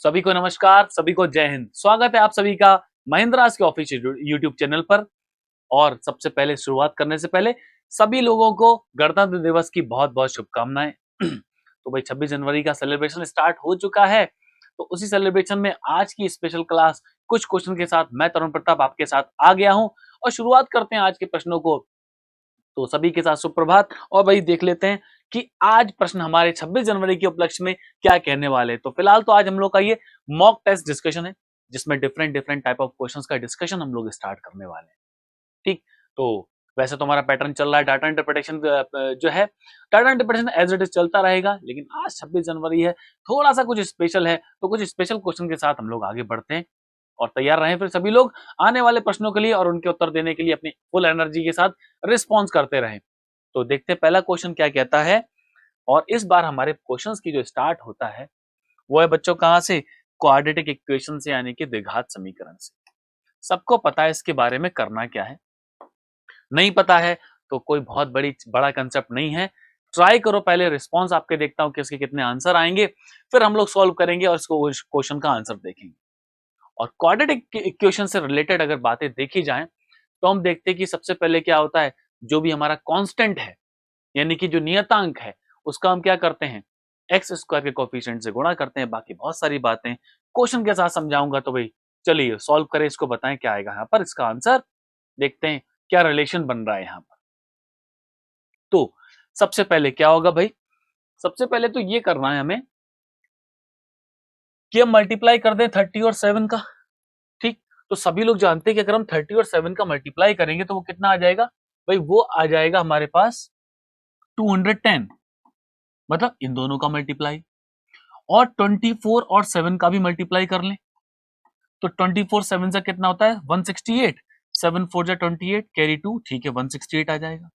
सभी को नमस्कार, सभी को जय हिंद। स्वागत है आप सभी का महिंद्रास के ऑफिशियल यूट्यूब चैनल पर। और सबसे पहले शुरुआत करने से पहले सभी लोगों को गणतंत्र दिवस की बहुत बहुत शुभकामनाएं। तो भाई 26 जनवरी का सेलिब्रेशन स्टार्ट हो चुका है, तो उसी सेलिब्रेशन में आज की स्पेशल क्लास कुछ क्वेश्चन के साथ मैं तरुण प्रताप आपके साथ आ गया हूं और शुरुआत करते हैं आज के प्रश्नों को। तो सभी के साथ सुप्रभात। और भाई देख लेते हैं कि आज प्रश्न हमारे 26 जनवरी के उपलक्ष्य में क्या कहने वाले हैं। तो फिलहाल तो आज हम लोग का ये मॉक टेस्ट डिस्कशन है, जिसमें different different type of questions का डिस्कशन हम लोग स्टार्ट करने वाले हैं। ठीक, तो वैसे तो हमारा पैटर्न चल रहा है डाटा इंटरप्रिटेशन जो है, data interpretation as it is चलता रहेगा, लेकिन आज 26 जनवरी है, थोड़ा सा कुछ स्पेशल है, तो कुछ स्पेशल क्वेश्चन के साथ हम लोग आगे बढ़ते हैं। और तैयार रहें फिर सभी लोग आने वाले प्रश्नों के लिए और उनके उत्तर देने के लिए अपनी फुल एनर्जी के साथ रिस्पॉन्स करते रहें। तो देखते हैं पहला क्वेश्चन क्या कहता है। और इस बार हमारे क्वेश्चंस की जो स्टार्ट होता है वो है बच्चों कहां से, क्वाड्रेटिक इक्वेशन से, यानी कि द्विघात समीकरण से। सबको पता है इसके बारे में करना क्या है, नहीं पता है तो कोई बहुत बड़ा कंसेप्ट नहीं है। ट्राई करो, पहले रिस्पॉन्स आपके देखता हूं कि इसके कितने आंसर आएंगे, फिर हम लोग सॉल्व करेंगे और इसको क्वेश्चन का आंसर देखेंगे। और क्वाड्रेटिक इक्वेशन से रिलेटेड अगर बातें देखी जाएं तो हम देखते हैं कि सबसे पहले क्या होता है, जो भी हमारा कांस्टेंट है यानी कि जो नियतांक है उसका हम क्या करते हैं, एक्स स्क्वायर के कोफिशिएंट से गुणा करते हैं। बाकी बहुत सारी बातें क्वेश्चन के साथ समझाऊंगा, तो भाई चलिए सॉल्व करें, इसको बताएं क्या आएगा यहाँ पर। इसका आंसर देखते हैं क्या रिलेशन बन रहा है यहाँ पर। तो सबसे पहले क्या होगा भाई, सबसे पहले तो ये करना है हमें कि हम मल्टीप्लाई कर दें 30 और 7 का। ठीक, तो सभी लोग जानते हैं कि अगर हम 30 और 7 का मल्टीप्लाई करेंगे तो वो कितना आ जाएगा भाई, वो आ जाएगा हमारे पास 210। मतलब इन दोनों का मल्टीप्लाई, और 24 और 7 का भी मल्टीप्लाई कर लें तो 24 7 से कितना होता है 168, 7 4 जा 28, कैरी 2, ठीक है 168 आ जाएगा।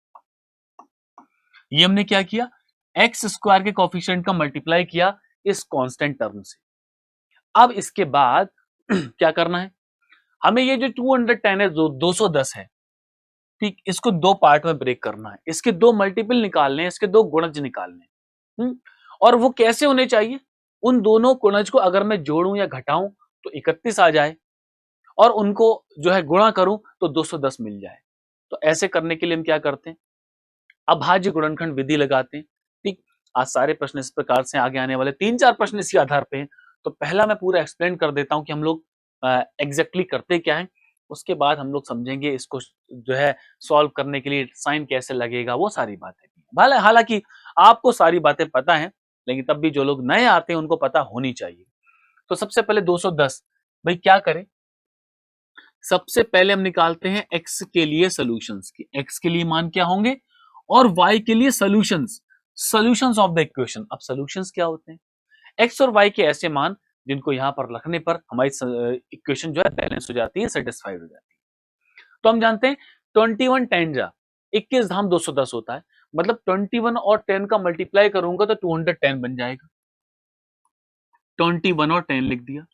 ये हमने क्या किया, एक्स स्क्वायर के कोफिशिएंट का मल्टीप्लाई किया इस कांस्टेंट टर्म से। अब इसके बाद क्या करना है, हमें ये जो 210 है, जो 210 है, ठीक, इसको दो पार्ट में ब्रेक करना है। इसके दो मल्टीपल निकालने हैं, इसके दो गुणज निकालने हैं। और वो कैसे होने चाहिए, उन दोनों गुणज को अगर मैं जोड़ूं या घटाऊं तो 31 आ जाए, और उनको जो है गुणा करूं तो 210 मिल जाए। तो ऐसे करने के लिए हम क्या करते हैं, अभाज्य गुणनखंड विधि लगाते हैं। ठीक, आज सारे प्रश्न इस प्रकार से, आगे आने वाले 3-4 प्रश्न इसी आधार पे हैं। तो पहला मैं पूरा एक्सप्लेन कर देता हूं कि हम लोग एग्जैक्टली करते क्या है, उसके बाद हम लोग समझेंगे इसको जो है सॉल्व करने के लिए साइन कैसे लगेगा, वो सारी बातें भी। भले हालांकि आपको सारी बातें पता है, लेकिन तब भी जो लोग नए आते हैं उनको पता होनी चाहिए। तो सबसे पहले 210, भाई क्या करें, सबसे पहले हम निकालते हैं x के लिए सॉल्यूशंस की। x के लिए मान क्या होंगे और y के लिए solutions, solutions of the equation. अब सॉल्यूशंस क्या होते हैं, x और y के ऐसे मान जिनको यहां पर रखने पर हमारी इक्वेशन जो है बैलेंस हो जाती है, सेटिस्फाइड हो जाती है। तो हम जानते हैं 21 10 जा 21 धाम 210 होता है, मतलब 21 और 10 का मल्टीप्लाई करूंगा तो 210 बन जाएगा। 21 और 10 लिख दिया।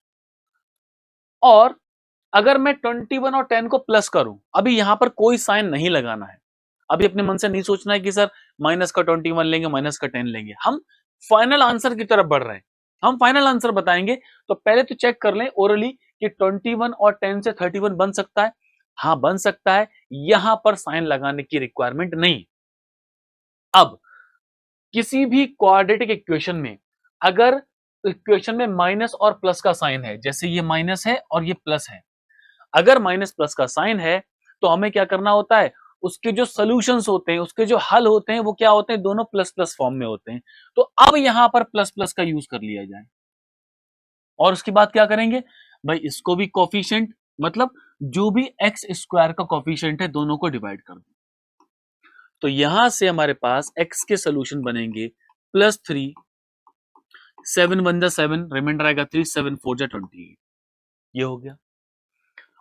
और अगर मैं 21 और 10 को प्लस करूं, अभी यहां पर कोई साइन नहीं लगाना है, अभी अपने मन से नहीं सोचना है कि सर माइनस का 21 लेंगे, माइनस का 10 लेंगे। हम फाइनल आंसर की तरफ बढ़ रहे हैं, हम फाइनल आंसर बताएंगे। तो पहले तो चेक कर लें ओरली कि 21 और 10 से 31 बन सकता है। हाँ बन सकता है, यहां पर साइन लगाने की रिक्वायरमेंट नहीं। अब किसी भी क्वाड्रेटिक इक्वेशन में अगर इक्वेशन में माइनस और प्लस का साइन है, जैसे ये माइनस है और ये प्लस है, अगर माइनस प्लस का साइन है तो हमें क्या करना होता है, उसके जो सॉल्यूशंस होते हैं, उसके जो हल होते हैं, वो क्या होते हैं, दोनों प्लस प्लस फॉर्म में होते हैं। तो अब यहां पर प्लस प्लस का यूज कर लिया जाए, और उसके बाद क्या करेंगे भाई, इसको भी कोफिशिएंट, मतलब जो भी एक्स स्क्वायर का कोफिशिएंट है दोनों को डिवाइड कर दो। तो यहां से हमारे पास एक्स के सोल्यूशन बनेंगे +3, 7 1 जा 7, रिमाइंडर आएगा 3, 7 4 जा 28। ये हो गया।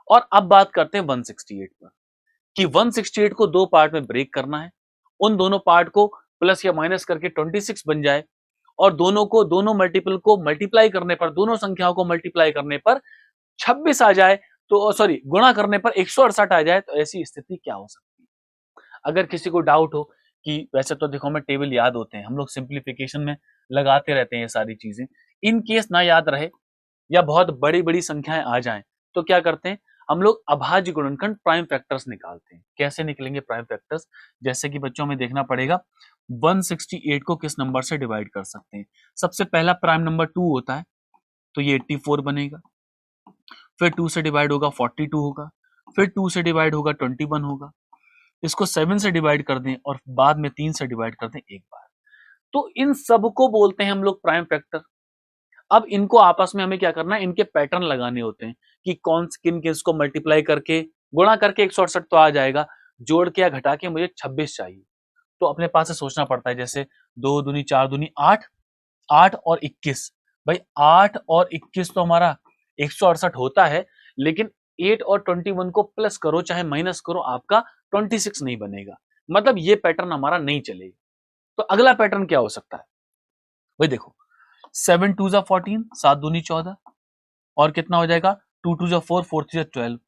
और अब बात करते हैं 168 पर, कि 168 को दो पार्ट में ब्रेक करना है, उन दोनों पार्ट को प्लस या माइनस करके 26 बन जाए, और दोनों मल्टीपल को मल्टीप्लाई करने पर, दोनों संख्याओं को मल्टीप्लाई करने पर 26 आ जाए, तो सॉरी गुणा करने पर 168 आ जाए। तो ऐसी स्थिति क्या हो सकती है। अगर किसी को डाउट हो कि वैसे तो देखो हमें टेबल याद होते हैं, हम लोग सिंप्लीफिकेशन में लगाते रहते हैं ये सारी चीजें, इन केस ना याद रहे या बहुत बड़ी बड़ी संख्याएं आ जाएं तो क्या करते हैं हम लोग अभाज्य गुणनखंड प्राइम फैक्टर्स निकालते हैं। कैसे निकलेंगे प्राइम फैक्टर्स? जैसे कि बच्चों में देखना पड़ेगा 168 को किस नंबर से डिवाइड कर सकते हैं। सबसे पहला प्राइम नंबर 2 होता है तो ये 84 बनेगा, फिर 2 से डिवाइड होगा 42 होगा, फिर 2 से डिवाइड होगा 21 होगा, इसको 7 से डिवाइड कर दें और बाद में 3 से डिवाइड कर दें एक बार, तो इन सबको बोलते हैं हम लोग प्राइम फैक्टर। अब इनको आपस में हमें क्या करना है, इनके पैटर्न लगाने होते हैं कि कौन किन किस को मल्टीप्लाई करके गुणा करके 168 तो आ जाएगा, जोड़ के या घटा के मुझे 26 चाहिए। तो अपने पास से सोचना पड़ता है, जैसे 2 दूनी 4 दूनी 8, 8 और 21, भाई 8 और 21 तो हमारा 168 होता है, लेकिन 8 और 21 को प्लस करो चाहे माइनस करो आपका 26 नहीं बनेगा, मतलब ये पैटर्न हमारा नहीं चलेगा। तो अगला पैटर्न क्या हो सकता है भाई, देखो 7 2 जा 14, 7 दूनी 14 और कितना हो जाएगा 2 2 जा 4, 4 3 जा 12,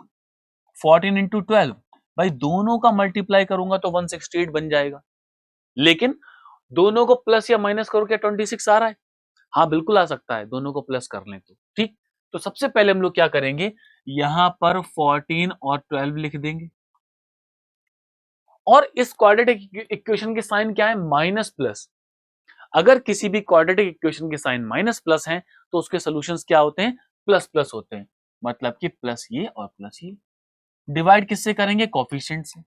14 इंटू 12, भाई दोनों का मल्टीप्लाई करूंगा तो 168 बन जाएगा, लेकिन दोनों को प्लस या माइनस करो क्या 26 आ रहा है? हाँ बिल्कुल आ सकता है, दोनों को प्लस कर लें तो ठीक। तो सबसे पहले हम लोग क्या करेंगे, यहां पर 14 और 12 लिख देंगे, और इस क्वाड्रेटिक इक्वेशन के साइन क्या है, माइनस प्लस। अगर किसी भी क्वाड्रेटिक इक्वेशन के साइन माइनस प्लस हैं तो उसके सॉल्यूशंस क्या होते हैं, प्लस प्लस होते हैं, मतलब कि प्लस ये और प्लस ये। डिवाइड किससे करेंगे, कोफिशिएंट से।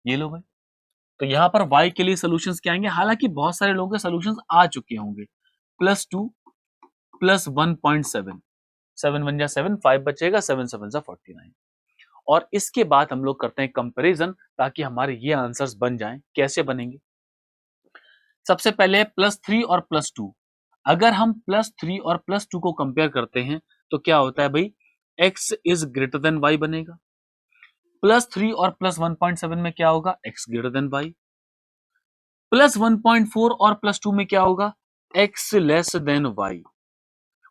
ये लो भाई, तो यहां पर y के लिए सॉल्यूशंस क्या आएंगे, हालांकि बहुत सारे लोगों के सॉल्यूशंस आ चुके होंगे, +2 प्लस 1.7, 7 वन जा 7, 5 बचेगा, 7 7 जा 49। और इसके बाद हम लोग करते हैं कंपैरिजन, ताकि हमारे ये आंसर्स बन जाएं। कैसे बनेंगे, सबसे पहले +3 और +2, अगर हम +3 और +2 को कंपेयर करते हैं तो क्या होता है भाई, x is greater then y बनेगा। +3 और +1.7 में क्या होगा, x ग्रेटर देन y। +1.4 और +2 में क्या होगा, x लेस देन y।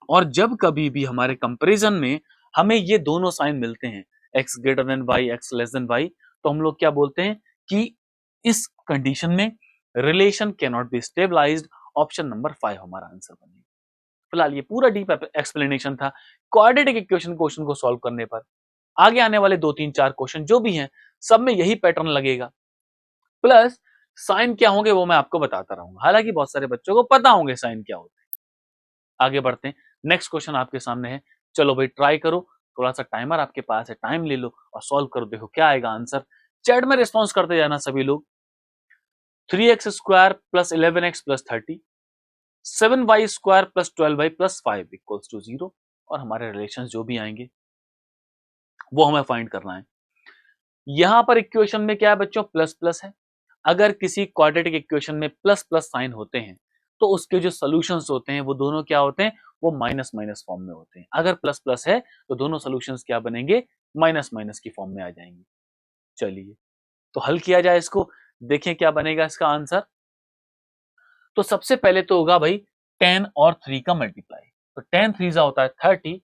और जब कभी भी हमारे कंपैरिजन में हमें ये दोनों साइन मिलते हैं, x greater than y, x less than y, तो हम लोग क्या बोलते हैं कि इस कंडीशन में relation can not be stabilised. Option number 5 हमारा आंसर बनेगा। फिलहाल ये पूरा डीप एक्सप्लेनेशन था क्वाड्रेटिक इक्वेशन क्वेश्चन को सॉल्व करने पर। आगे आने वाले 2 3 4 क्वेश्चन जो भी हैं, सब में यही पैटर्न लगेगा, प्लस साइन क्या होंगे वो मैं आपको बताता रहूंगा। हालांकि बहुत सारे बच्चों को पता होंगे साइन क्या होते हैं। आगे बढ़ते हैं, नेक्स्ट क्वेश्चन आपके सामने है, चलो भाई ट्राई करो, थोड़ा सा टाइमर आपके पास है, टाइम ले लो और सॉल्व करो, देखो क्या आएगा आंसर। चैट में रिस्पॉन्स करते जाना सभी लोग। 3x square plus 11x plus 30, 7y square plus 12y plus 5 equals to 0, और हमारे रिलेशन जो भी आएंगे वो हमें फाइंड करना है। यहां पर इक्वेशन में क्या है बच्चों, प्लस प्लस है। अगर किसी क्वाड्रेटिक इक्वेशन में प्लस प्लस साइन होते हैं तो उसके जो सॉल्यूशंस होते हैं वो दोनों क्या होते हैं, वो माइनस माइनस फॉर्म में होते हैं। अगर प्लस प्लस है तो दोनों सॉल्यूशंस क्या बनेंगे, माइनस माइनस की फॉर्म में आ जाएंगे। चलिए तो हल किया जाए इसको, देखें क्या बनेगा इसका आंसर। तो सबसे पहले तो होगा भाई 10 और 3 का मल्टीप्लाई, तो 10 3 होता है 30,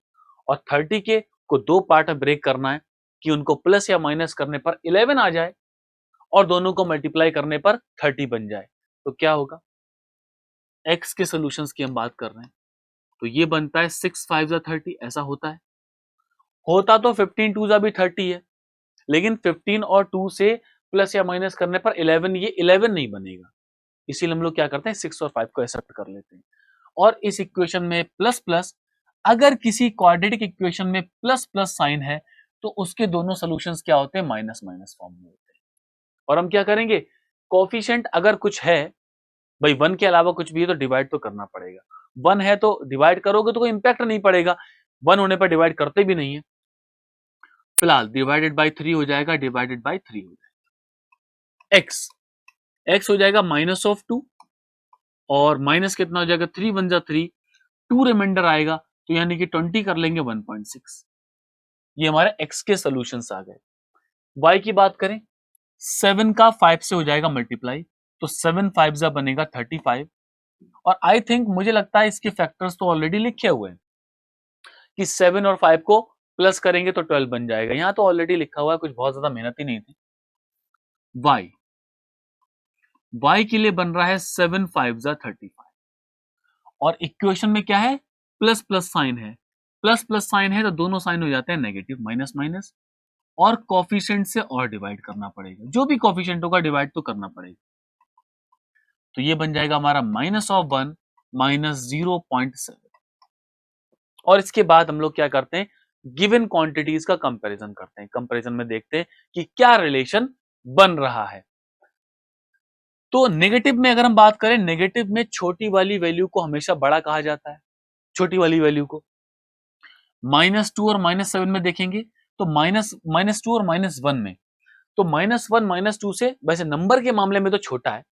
और 30 के को दो पार्ट में ब्रेक करना है कि उनको प्लस या माइनस करने पर 11 आ जाए और दोनों को मल्टीप्लाई करने पर 30 बन जाए। तो क्या होगा, x के सॉल्यूशंस की हम बात कर रहे हैं, तो ये बनता है 6 5 जा 30, ऐसा होता है। होता तो 15 2 जा भी 30 है, लेकिन 15 और 2 से प्लस या माइनस करने पर 11, ये 11 नहीं बनेगा, इसीलिए हम लोग क्या करते हैं 6 और 5 को एक्सेप्ट कर लेते हैं। और इस इक्वेशन में प्लस प्लस, अगर किसी क्वाड्रेटिक इक्वेशन में प्लस प्लस साइन है तो उसके दोनों सॉल्यूशंस क्या होते हैं, माइनस माइनस फॉर्म में होते हैं। और हम क्या करेंगे, कोफिशिएंट अगर कुछ है, भाई 1 के अलावा कुछ भी है तो डिवाइड तो करना पड़ेगा। 1 है तो डिवाइड करोगे तो कोई इंपैक्ट नहीं पड़ेगा, 1 होने पर डिवाइड करते भी नहीं है। फिलहाल डिवाइडेड बाई 3 हो जाएगा, डिवाइडेड बाई 3 हो जाएगा। x हो जाएगा -2, और माइनस कितना हो जाएगा, 3 1 जा 3, 2 रिमाइंडर आएगा, तो यानी कि 20 कर लेंगे 1.6। ये हमारे x के सॉल्यूशंस आ गए। y की बात करें, 7 का 5 से हो जाएगा मल्टीप्लाई, तो 7 5 जा बनेगा 35, और आई थिंक मुझे लगता है इसके फैक्टर्स तो ऑलरेडी लिखे हुए हैं कि 7 और 5 को प्लस करेंगे तो 12 बन जाएगा, यहां तो ऑलरेडी लिखा हुआ है, कुछ बहुत ज्यादा मेहनत ही नहीं थी। y के लिए बन रहा है 7 5 जा 35, और इक्वेशन में क्या है, प्लस प्लस साइन है, प्लस प्लस साइन है तो दोनों साइन हो जाते हैं नेगेटिव, माइनस माइनस, और कोफिशिएंट से और डिवाइड करना पड़ेगा, जो भी कोफिशिएंट होगा डिवाइड तो करना पड़ेगा। तो ये बन जाएगा हमारा -1 माइनस 0.7। और इसके बाद हम लोग क्या करते हैं, गिवन क्वांटिटीज का कंपैरिजन करते हैं। कंपैरिजन में देखते हैं कि क्या रिलेशन बन रहा है। तो नेगेटिव में अगर हम बात करें, नेगेटिव में छोटी वाली वैल्यू को हमेशा बड़ा कहा जाता है, छोटी वाली वैल्यू को। -2 और -7 में देखेंगे तो -2 और -1 में, तो -1 -2 से वैसे नंबर के मामले में तो छोटा है,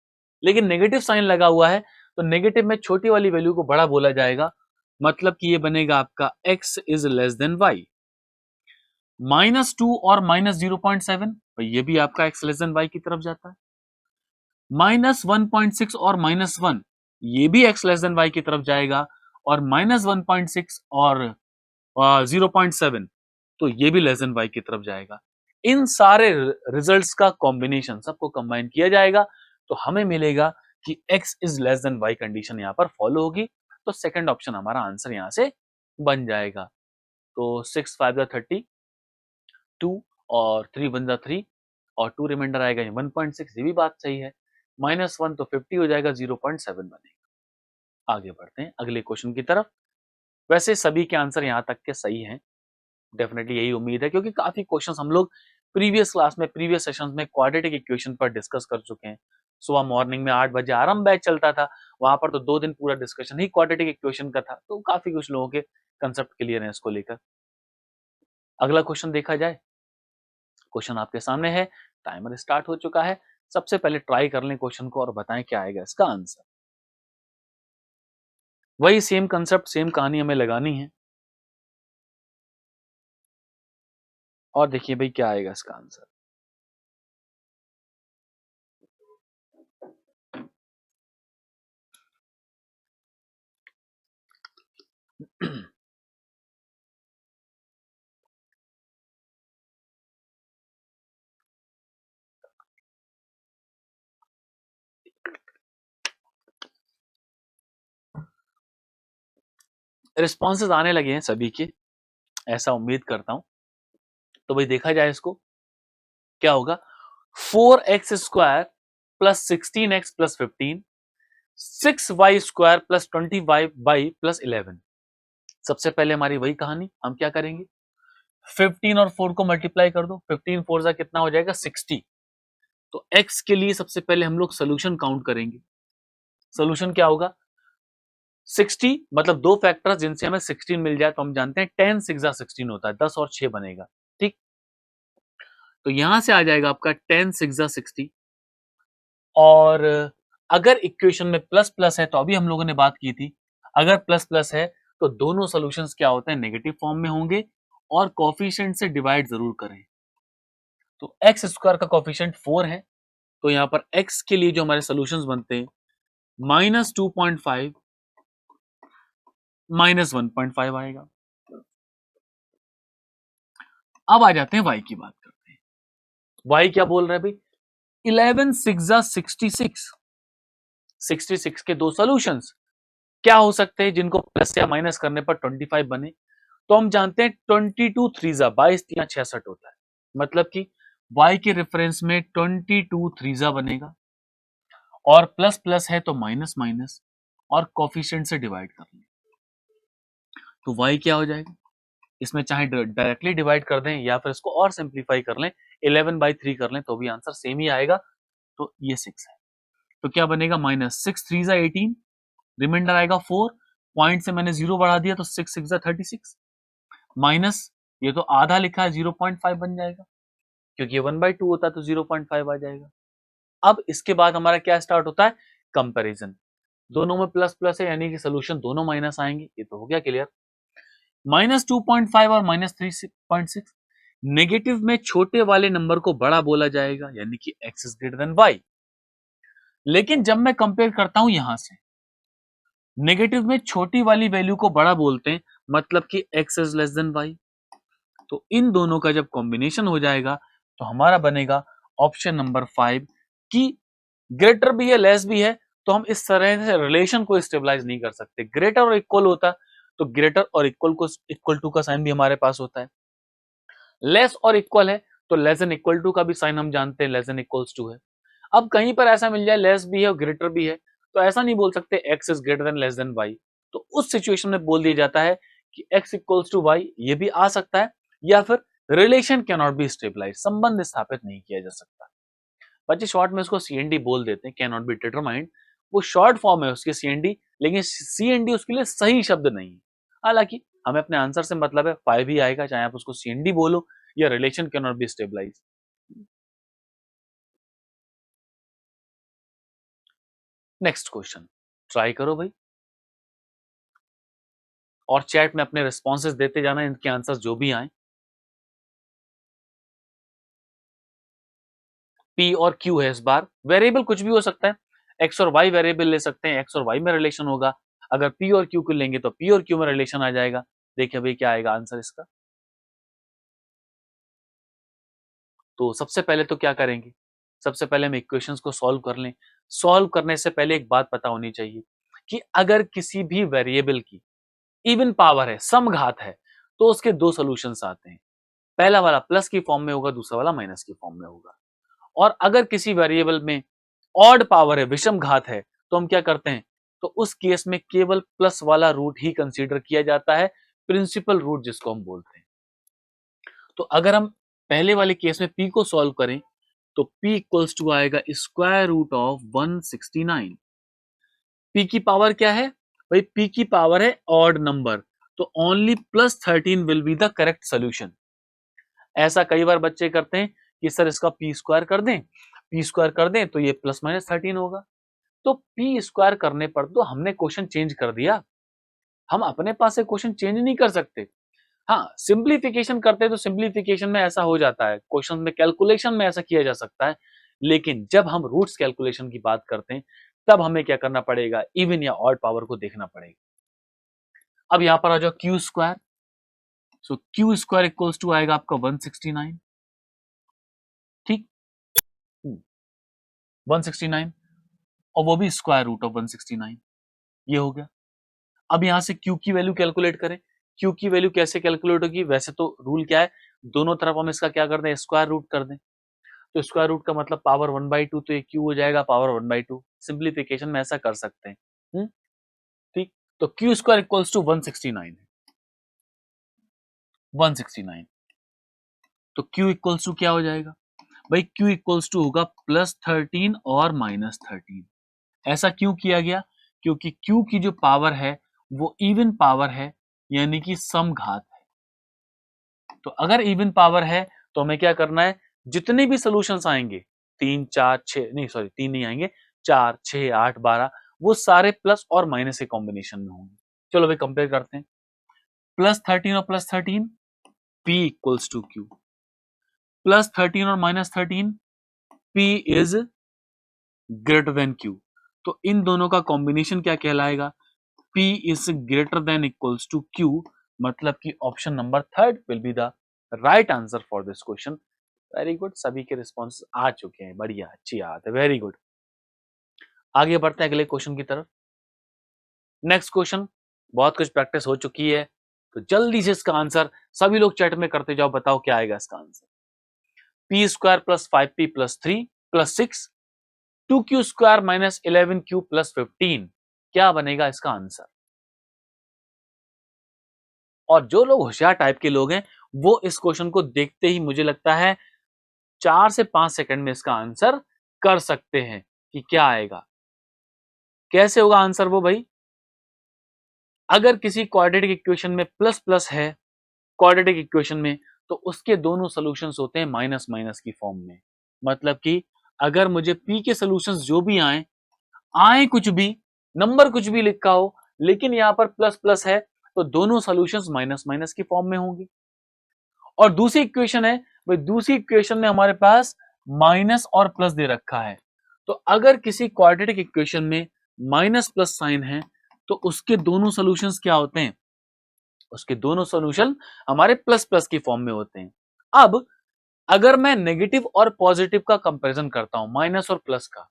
लेकिन नेगेटिव साइन लगा हुआ है तो नेगेटिव में छोटी वाली वैल्यू को बड़ा बोला जाएगा। मतलब कि ये बनेगा आपका x is less than y। -2 और -0.7 तो ये भी आपका x लेस देन y की तरफ जाता है। -1.6 और -1 ये भी x लेस देन y की तरफ जाएगा, और -1.6 और 0.7 तो ये भी लेस देन y की तरफ जाएगा। इन सारे रिजल्ट्स का कॉम्बिनेशन सबको कंबाइन किया जाएगा तो हमें मिलेगा कि x is less than y condition यहां पर फॉलो होगी। तो सेकंड ऑप्शन हमारा आंसर यहां से बन जाएगा। तो 6 5 30, 2 और 3 1 3 और 2 रिमाइंडर आएगा 1.6, ये भी बात सही है। -1 तो 50 हो जाएगा, 0.7 बनेगा। आगे बढ़ते हैं अगले क्वेश्चन की तरफ। वैसे सभी के आंसर यहां तक के सही हैं, डेफिनेटली यही उम्मीद है, क्योंकि काफी क्वेश्चंस हम लोग प्रीवियस क्लास में, प्रीवियस सेशंस में क्वाड्रेटिक इक्वेशन पर डिस्कस कर चुके हैं। सुबह मॉर्निंग में 8 बजे आरंभ बैच चलता था, वहां पर तो 2 दिन पूरा डिस्कशन ही क्वाड्रेटिक इक्वेशन का था, तो काफी कुछ लोगों के कंसेप्ट क्लियर है इसको लेकर। अगला क्वेश्चन देखा जाए। क्वेश्चन आपके सामने है, टाइमर स्टार्ट हो चुका है। सबसे पहले ट्राई कर लें क्वेश्चन को और बताएं क्या आएगा इसका आंसर। वही सेम कंसेप्ट, सेम कहानी हमें लगानी है, और देखिए भाई क्या आएगा इसका आंसर। रिस्पॉन्सेज आने लगे हैं सभी के, ऐसा उम्मीद करता हूं। तो भाई देखा जाए इसको, क्या होगा, 4x² plus 16x plus 15, 6y² plus 20y plus 11। सबसे पहले हमारी वही कहानी, हम क्या करेंगे, 15 और 4 को मल्टीप्लाई कर दो, 15 4 जा कितना हो जाएगा 60। तो x के लिए सबसे पहले हम लोग सोल्यूशन काउंट करेंगे। सोल्यूशन क्या होगा, 60 मतलब दो फैक्टर्स जिनसे हमें 16 मिल जाए, तो हम जानते हैं 10 6 जा 16 होता है, 10 और 6 बनेगा, ठीक। तो यहां से आ जाएगा आपका 10 6 जा 60। और अगर इक्वेशन में प्लस प्लस है, तो अभी हम लोगों ने बात की थी, अगर प्लस प्लस है तो दोनों सॉल्यूशंस क्या होते हैं, नेगेटिव फॉर्म में होंगे, और कोफिशिएंट से डिवाइड जरूर करें। तो x² का कोफिशिएंट 4 है, तो यहां पर x के लिए जो हमारे सॉल्यूशंस बनते हैं, -2.5 -1.5 आएगा। अब आ जाते हैं y की बात करते हैं। y क्या बोल रहे हैं भाई, 11 6 जा 66, 66 के दो सॉल्यूशंस क्या हो सकते हैं जिनको प्लस या माइनस करने पर 25 बने। तो हम जानते हैं 22 3 जा 22 या 66 होता है, मतलब कि y के रेफरेंस में 22 3 जा बनेगा, और प्लस प्लस है तो माइनस माइनस, और कोफिशिएंट से डिवाइड कर लें तो y क्या हो जाएगा, इसमें चाहे डायरेक्टली डिवाइड कर दें या फिर इसको और सिंप्लीफाई कर लें, 11/3 कर लें तो भी आंसर सेम ही आएगा। तो ये 6 है, तो क्या बनेगा, -6 3 जा 18, रिमाइंडर आएगा 4, पॉइंट से मैंने 0 बढ़ा दिया तो 6 6 जा 36, माइनस ये तो आधा लिखा है 0.5 बन जाएगा, क्योंकि ये 1/2 होता है तो 0.5 आ जाएगा। अब इसके बाद हमारा क्या स्टार्ट होता है, कंपैरिजन। दोनों में प्लस प्लस है, यानी कि सोल्यूशन दोनों माइनस आएंगे, ये तो हो गया क्लियर। -2.5 और -3.6, नेगेटिव में छोटे वाले नंबर को बड़ा बोला जाएगा, यानी कि x is greater then y। लेकिन जब मैं कंपेयर करता हूं यहां से, नेगेटिव में छोटी वाली वैल्यू को बड़ा बोलते हैं, मतलब कि x is less than y। तो इन दोनों का जब कॉम्बिनेशन हो जाएगा तो हमारा बनेगा ऑप्शन नंबर 5 कि ग्रेटर भी है लेस भी है, तो हम इस तरह से रिलेशन को स्टेबलाइज नहीं कर सकते। ग्रेटर और इक्वल होता तो ग्रेटर और इक्वल टू का साइन भी हमारे पास होता है। लेस और इक्वल है तो लेस देन इक्वल टू का भी साइन हम जानते हैं लेस देन इक्वल्स टू है। अब कहीं पर ऐसा मिल जाए लेस भी है और ग्रेटर भी है तो ऐसा नहीं बोल सकते x is greater than less than y, तो उस सिचुएशन में बोल दिया जाता है कि x इक्वल्स टू y, ये भी आ सकता है, या फिर relation can not be stabilise, संबंध स्थापित नहीं किया जा सकता। बच्चे शॉर्ट में उसको CND बोल देते हैं, कैन नॉट बी डिटरमाइंड, वो शॉर्ट फॉर्म है उसकी CND, लेकिन CND उसके लिए सही शब्द नहीं है। हालांकि हमें अपने आंसर से मतलब है 5 ही आएगा, चाहे आप उसको CND बोलो या relation can not be stabilise. Next question try करो भाई, और चैट में अपने रिस्पॉन्सेज देते जाना, इनके आंसर्स जो भी आए। P और Q है इस बार, वेरिएबल कुछ भी हो सकता है, X और Y वेरिएबल ले सकते हैं, X और Y में रिलेशन होगा, अगर P और Q को लेंगे तो P और Q में रिलेशन आ जाएगा। देखिए भाई क्या आएगा आंसर इसका। तो सबसे पहले तो क्या करेंगे, सबसे पहले हम इक्वेशंस को सॉल्व कर लें। सॉल्व करने से पहले एक बात पता होनी चाहिए कि अगर किसी भी वेरिएबल की इवन पावर है, समघात है, तो उसके दो सॉल्यूशंस आते हैं, पहला वाला प्लस की फॉर्म में होगा, दूसरा वाला माइनस की फॉर्म में होगा। और अगर किसी वेरिएबल में ऑड पावर है, विषम घात है, तो हम क्या करते हैं, तो उस केस में केवल प्लस वाला रूट ही कंसीडर किया जाता है, प्रिंसिपल रूट जिसको हम बोलते हैं। तो अगर हम पहले वाले केस में p को सॉल्व करें तो p इक्वल्स टू आएगा स्क्वायर रूट ऑफ 169। p की पावर क्या है भाई, p की पावर है ऑड नंबर, तो only +13 will be the correct solution. ऐसा कई बार बच्चे करते हैं कि सर इसका p स्क्वायर कर दें, p स्क्वायर कर दें तो ये +-13 होगा। तो p स्क्वायर करने पर तो हमने क्वेश्चन चेंज कर दिया, हम अपने पास से क्वेश्चन चेंज नहीं कर सकते। हाँ, सिंप्लीफिकेशन करते हैं तो सिंप्लीफिकेशन में ऐसा हो जाता है, क्वेश्चन में कैलकुलेशन में ऐसा किया जा सकता है, लेकिन जब हम रूट्स कैलकुलेशन की बात करते हैं तब हमें क्या करना पड़ेगा, इवन या ऑड पावर को देखना पड़ेगा। अब यहां पर आ जाओ Q square, so Q square equals to आएगा आपका 169, ठीक, 169, और वो भी स्क्वायर रूट ऑफ 169, ये हो गया। अब यहां से Q की वैल्यू कैलकुलेट करें, Q की वैल्यू कैसे कैलकुलेट होगी, वैसे तो रूल क्या है, दोनों तरफ हम इसका क्या कर दें, स्क्वायर रूट कर दें, तो स्क्वायर रूट का मतलब पावर 1/2, तो ये Q हो जाएगा पावर 1/2, सिंप्लीफिकेशन में ऐसा कर सकते हैं। ठीक, तो Q स्क्वायर इक्वल्स टू 169 है, 169, तो Q इक्वल्स टू क्या हो जाएगा भाई, Q इक्वल्स टू होगा +13 और -13। ऐसा क्यों किया गया, क्योंकि Q की जो पावर है वो इवन पावर है, यानी कि समघात है। तो अगर इवन पावर है तो हमें क्या करना है, जितने भी सॉल्यूशंस आएंगे, 3 4 6 नहीं सॉरी 3 नहीं आएंगे, 4 6 8 12, वो सारे प्लस और माइनस के कॉम्बिनेशन में होंगे। चलो भाई कंपेयर करते हैं, +13 और +13 P इक्वल्स टू Q, +13 और -13 P is greater than Q, तो इन दोनों का कॉम्बिनेशन क्या कहलाएगा, P is greater than equals to Q, मतलब कि option number third will be the right answer for this question. Very good, सभी के रिस्पॉन्स आ चुके हैं, बढ़िया, अच्छी बात है, वेरी गुड। आगे बढ़ते हैं अगले क्वेश्चन की तरफ। नेक्स्ट क्वेश्चन, बहुत कुछ प्रैक्टिस हो चुकी है, तो जल्दी से इसका आंसर सभी लोग चैट में करते जाओ, बताओ क्या आएगा इसका answer. P square plus 5p plus 3 plus 6 2q square minus 11q plus 15, क्या बनेगा इसका आंसर। और जो लोग होशियार टाइप के लोग हैं वो इस क्वेश्चन को देखते ही मुझे लगता है 4 से 5 सेकंड में इसका आंसर कर सकते हैं कि क्या आएगा। कैसे होगा आंसर वो भाई, अगर किसी क्वाड्रेटिक इक्वेशन में प्लस प्लस है, क्वाड्रेटिक इक्वेशन में, तो उसके दोनों सॉल्यूशंस होते हैं माइनस माइनस की फॉर्म में। मतलब कि अगर मुझे p के सॉल्यूशंस जो भी आए कुछ भी, नंबर कुछ भी लिखा हो, लेकिन यहां पर प्लस प्लस है, तो दोनों सॉल्यूशंस माइनस माइनस की फॉर्म में होंगे। और दूसरी इक्वेशन है भाई, दूसरी इक्वेशन में हमारे पास माइनस और प्लस दे रखा है, तो अगर किसी क्वाड्रेटिक इक्वेशन में माइनस प्लस साइन है तो उसके दोनों सॉल्यूशंस क्या होते हैं, उसके दोनों सॉल्यूशन हमारे प्लस प्लस की फॉर्म में होते हैं। अब अगर मैं नेगेटिव और पॉजिटिव का कंपैरिजन करता हूं, माइनस और प्लस का,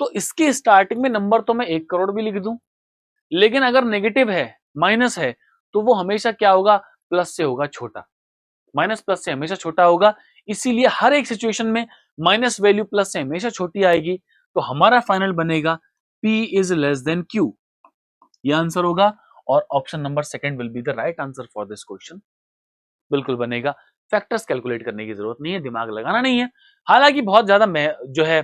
तो इसके स्टार्टिंग में नंबर तो मैं 1 करोड़ भी लिख दूं, लेकिन अगर नेगेटिव है माइनस है तो वो हमेशा क्या होगा, प्लस से होगा छोटा, माइनस प्लस से हमेशा छोटा होगा, इसीलिए हर एक सिचुएशन में माइनस वैल्यू प्लस से हमेशा छोटी आएगी। तो हमारा फाइनल बनेगा P is less than Q, ये आंसर होगा और option number second will be the right answer for this question, बिल्कुल बनेगा। फैक्टर्स कैलकुलेट करने की जरूरत नहीं है, दिमाग लगाना नहीं है। हालांकि बहुत ज्यादा जो है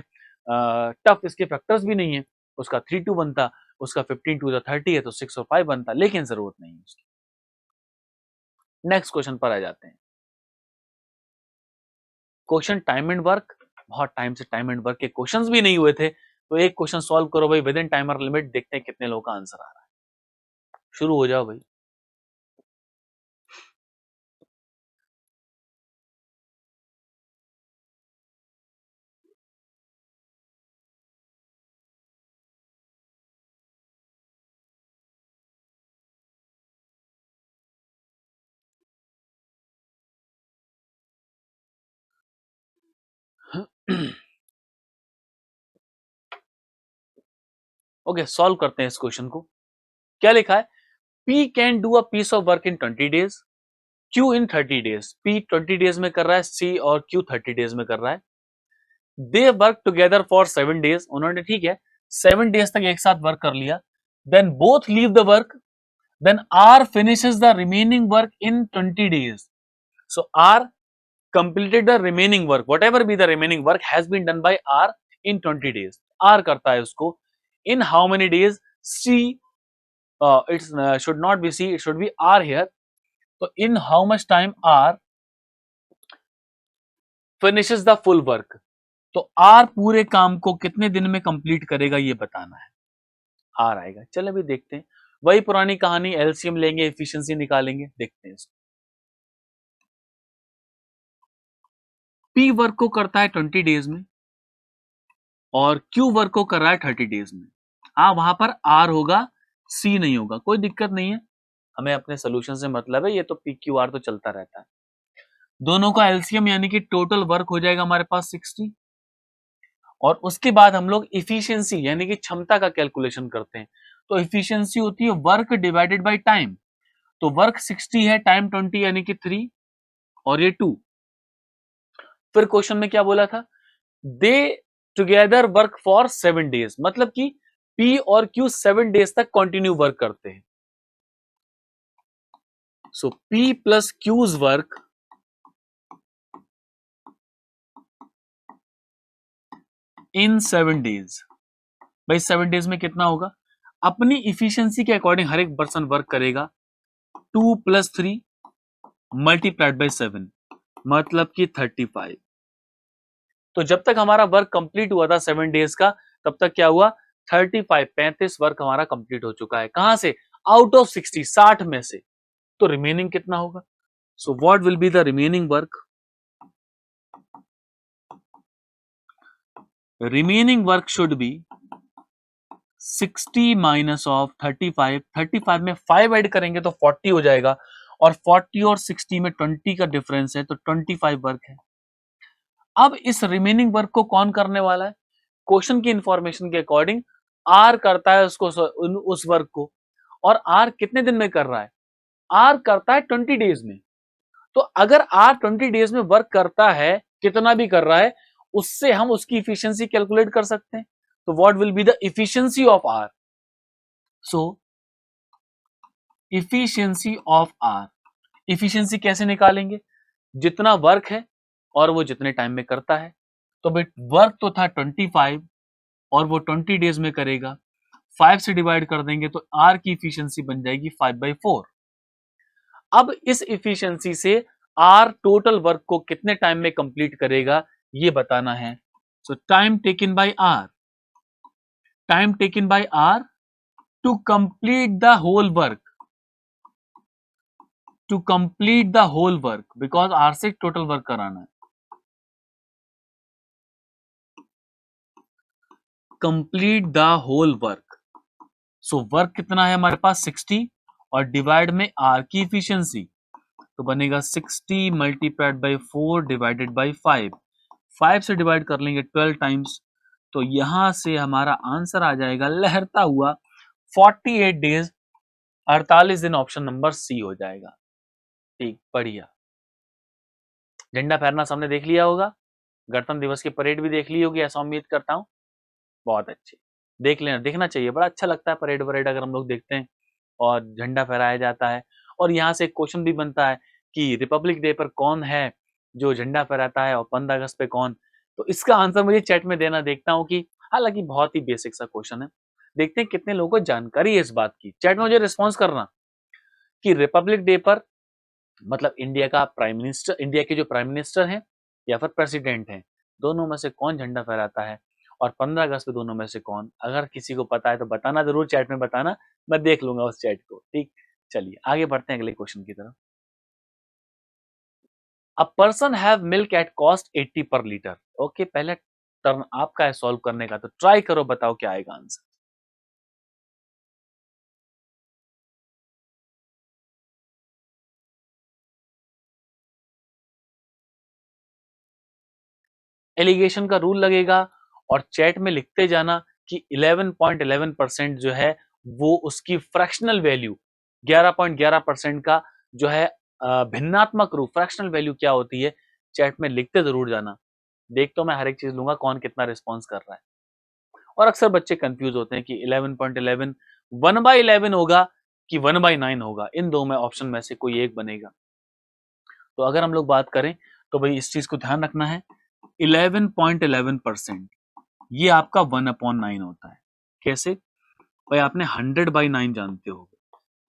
टफ इसके फैक्टर्स भी नहीं है, उसका 3 2 बनता, उसका 15 2 30 है तो 6 और 5 बनता, लेकिन जरूरत नहीं है उसकी। नेक्स्ट क्वेश्चन पर आ जाते हैं। क्वेश्चन टाइम एंड वर्क, बहुत टाइम से टाइम एंड वर्क के क्वेश्चंस भी नहीं हुए थे, तो एक क्वेश्चन सॉल्व करो भाई विद इन टाइमर लिमिट, देखते हैं कितने लोगों का आंसर आ रहा है। शुरू हो जाओ भाई। ओके, सॉल्व करते हैं इस क्वेश्चन को। क्या लिखा है, P can do a piece of work in 20 days, Q in 30 days. P 20 days में कर रहा है, C और Q 30 डेज में कर रहा है। They work together for 7 days, उन्होंने ठीक है 7 डेज तक एक साथ वर्क कर लिया। Then both leave the work, then R finishes the remaining work in 20 days. So R completed the remaining work, whatever be the remaining work has been done by R in 20 days. R करता है उसको in how many days? C, it should not be C, it should be R here. So in how much time R finishes the full work? तो R पूरे काम को कितने दिन में कंप्लीट करेगा ये बताना है, R आएगा। चलो अभी देखते हैं, वही पुरानी कहानी, एलसीएम लेंगे, एफिशिएंसी निकालेंगे, देखते हैं इसको। P वर्क को करता है 20 डेज में और Q वर्क को कर रहा है 30 डेज में। वहां पर R होगा, C नहीं होगा, कोई दिक्कत नहीं है, हमें अपने सोल्यूशन से मतलब है, ये तो PQR तो चलता रहता है। दोनों का एलसीएम यानी कि टोटल वर्क हो जाएगा हमारे पास 60, और उसके बाद हम लोग इफिशियंसी यानी कि क्षमता का कैलकुलेशन करते हैं। तो इफिशियंसी होती है वर्क डिवाइडेड बाय टाइम, तो वर्क 60 है, टाइम 20 यानी कि 3 और ये 2। फिर क्वेश्चन में क्या बोला था, दे टुगेदर वर्क फॉर 7 डेज, मतलब कि P और Q 7 डेज तक कंटिन्यू वर्क करते हैं। सो P plus Q's work in 7 days, भाई 7 डेज में कितना होगा, अपनी इफिशियंसी के अकॉर्डिंग हर एक पर्सन वर्क करेगा। 2 + 3 मल्टीप्लाइड बाय 7 मतलब कि 35। तो जब तक हमारा वर्क कंप्लीट हुआ था 7 डेज का, तब तक क्या हुआ, 35 वर्क हमारा कंप्लीट हो चुका है। कहां से, आउट ऑफ 60 में से। तो रिमेनिंग कितना होगा, so what will be the remaining work, remaining work should be 60 minus of 35, 35 में 5 ऐड करेंगे तो 40 हो जाएगा, और 40 और 60 में 20 का डिफरेंस है, तो 25 वर्क है। अब इस रिमेनिंग वर्क को कौन करने वाला है, क्वेश्चन की इंफॉर्मेशन के अकॉर्डिंग आर करता है उसको, उस वर्क को, और आर कितने दिन में कर रहा है, आर करता है 20 डेज में। तो अगर आर 20 डेज में वर्क करता है, कितना भी कर रहा है, उससे हम उसकी इफिशियंसी कैलकुलेट कर सकते हैं। तो what will be the efficiency of R, so efficiency of R, efficiency कैसे निकालेंगे, जितना वर्क है और वो जितने टाइम में करता है। तो भाई वर्क तो था 25 और वो 20 डेज में करेगा, 5 से डिवाइड कर देंगे तो आर की इफिशियंसी बन जाएगी 5/4। अब इस इफिशियंसी से आर टोटल वर्क को कितने टाइम में कंप्लीट करेगा ये बताना है। So time taken by R, time taken by R to complete the whole work, to complete the whole work, because R से टोटल वर्क कराना है। Complete the whole work, so work कितना है हमारे पास 60 और डिवाइड में आर की efficiency, तो बनेगा 60 मल्टीप्लाइड बाई 4 डिवाइडेड बाई 5, 5 से डिवाइड कर लेंगे 12 टाइम्स, तो यहां से हमारा आंसर आ जाएगा लहरता हुआ 48 डेज 48 दिन ऑप्शन नंबर सी हो जाएगा। ठीक, बढ़िया। झंडा फहराना सबने देख लिया होगा, गणतंत्र दिवस की परेड भी देख ली होगी ऐसा उम्मीद करता हूँ। बहुत अच्छी, देख लेना, देखना चाहिए, बड़ा अच्छा लगता है परेड वरेड अगर हम लोग देखते हैं और झंडा फहराया जाता है। और यहाँ से एक क्वेश्चन भी बनता है कि रिपब्लिक डे पर कौन है जो झंडा फहराता है और 15 अगस्त पे कौन? तो इसका आंसर मुझे चैट में देना, देखता हूँ कि हालाँकि बहुत ही बेसिक सा क्वेश्चन है। देखते हैं कितने लोगों को जानकारी है इस बात की। चैट में मुझे रिस्पॉन्स करना कि रिपब्लिक डे पर मतलब इंडिया के जो प्राइम मिनिस्टर हैं या फिर प्रेसिडेंट हैं, दोनों में से कौन झंडा फहराता है? और 15 अगस्त पे दोनों में से कौन? अगर किसी को पता है तो बताना, ज़रूर चैट में बताना, मैं देख लूँगा उस चैट को, ठीक? चलिए आगे बढ़ते हैं अगले क्वेश्चन की तरफ। A person have milk at cost 80 पर लीटर। ओके, पहले टर्न आपका है सॉल्व करने का, तो ट्राई करो, बताओ क्या आएगा आंसर। एलिगेशन का रूल लगेगा और चैट में लिखते जाना कि 11.11% जो है वो उसकी फ्रैक्शनल वैल्यू 11.11% का जो है भिन्नात्मक रूप फ्रैक्शनल वैल्यू क्या होती है, चैट में लिखते जरूर जाना। देख तो मैं हर एक चीज लूंगा कौन कितना रिस्पॉन्स कर रहा है। और अक्सर बच्चे कंफ्यूज होते हैं कि 11.11 1/11 होगा कि 1/9 होगा, इन दो में ऑप्शन में से कोई एक बनेगा। तो अगर हम लोग बात करें तो भाई इस चीज को ध्यान रखना है, 11.11% ये आपका 1/9 होता है। कैसे भाई? आपने 100/9 जानते हो,